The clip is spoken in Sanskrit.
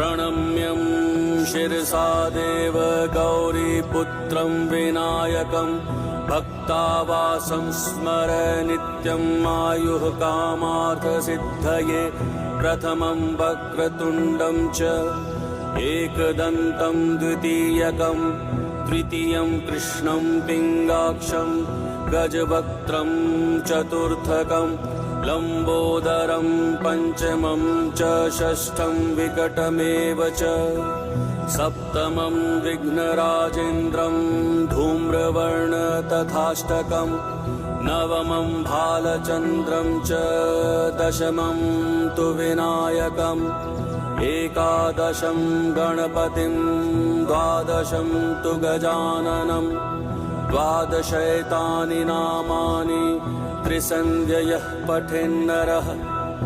प्रणम्यं शिरसा देव गौरीपुत्रं विनायकं भक्तावासं स्मर नित्यं आयुः कामार्थसिद्धये प्रथमं वक्रतुण्डं च एकदन्तं द्वितीयकं तृतीयं कृष्णं पिङ्गाक्षं गजवक्त्रं चतुर्थकं लम्बोदरं पञ्चमं च षष्ठं विकटमेव च सप्तमं विघ्नराजेन्द्रं धूम्रवर्ण तथाष्टकं नवमं भालचन्द्रं च दशमं तु विनायकम् एकादशं गणपतिं द्वादशं तु गजाननं द्वादशैतानि नामानि त्रिसन्ध्ययः पठेन्नरः